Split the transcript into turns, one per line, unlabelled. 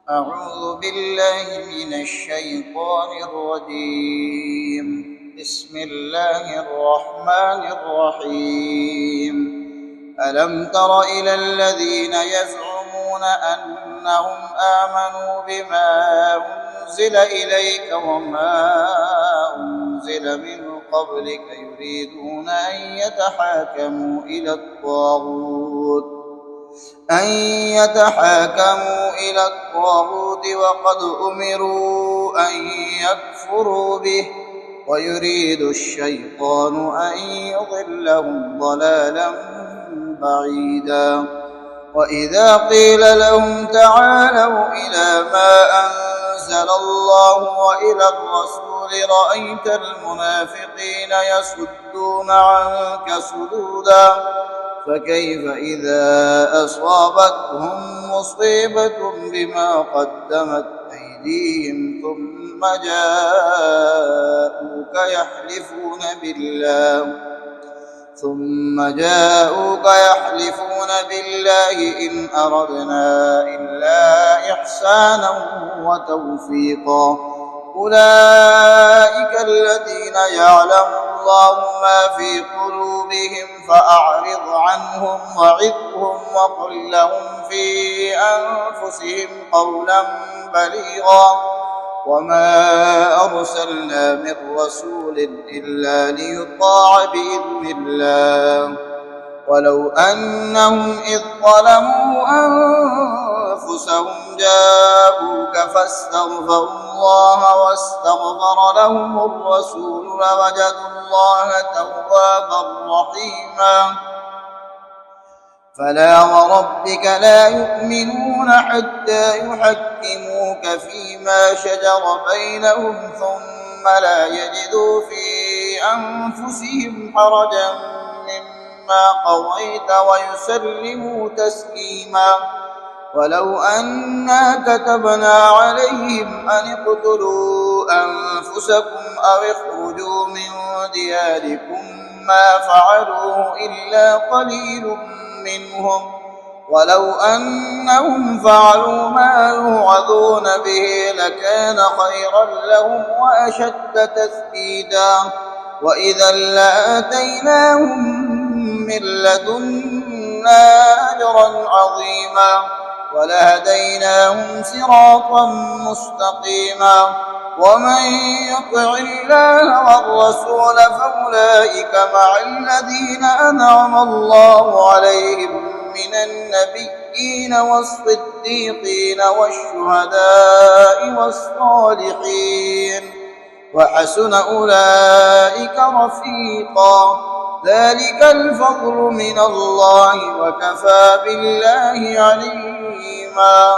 أعوذ بالله من الشيطان الرجيم. بسم الله الرحمن الرحيم. ألم تر إلى الذين يزعمون أنهم آمنوا بما أنزل إليك وما أنزل من قبلك يريدون أن يتحاكموا إلى الطاغوت وقد أمروا أن يكفروا به ويريد الشيطان أن يضلهم ضلالا بعيدا. وإذا قيل لهم تعالوا إلى ما أنزل الله وإلى الرسول رأيت المنافقين يصدون عنك صدودا. فكيف إذا أصابتهم مصيبة بما قدمت أيديهم ثم جاءوك يحلفون بالله إن أردنا إلا إحسانا وتوفيقا. أولئك الذين يعلم الله ما في قلوبهم فأعرض عنهم وعظهم وقل لهم في أنفسهم قولا بليغا. وما أرسلنا من رسول إلا ليطاع بإذن الله ولو أنهم إذ ظلموا أنفسهم جاءوك فاستغفروا الله واستغفر لهم الرسول لوجدوا الله توابا رحيما. فلا وربك لا يؤمنون حتى يحكموك فيما شجر بينهم ثم لا يجدوا في أنفسهم حرجا مما قضيت ويسلموا تسليما. ولو أنا كتبنا عليهم أن اقتلوا أنفسكم أو اخرجوا من دياركم ما فعلوه إلا قليل منهم ولو أنهم فعلوا ما يوعظون به لكان خيرا لهم وأشد تثبيتا. وإذا لآتيناهم من لدنا أجرا عظيما ولهديناهم صراطا مستقيما. ومن يطع الله والرسول فأولئك مع الذين أنعم الله عليهم من النبيين والصديقين والشهداء والصالحين وحسن أولئك رفيقا. ذلك الفضل من الله وكفى بالله عليما.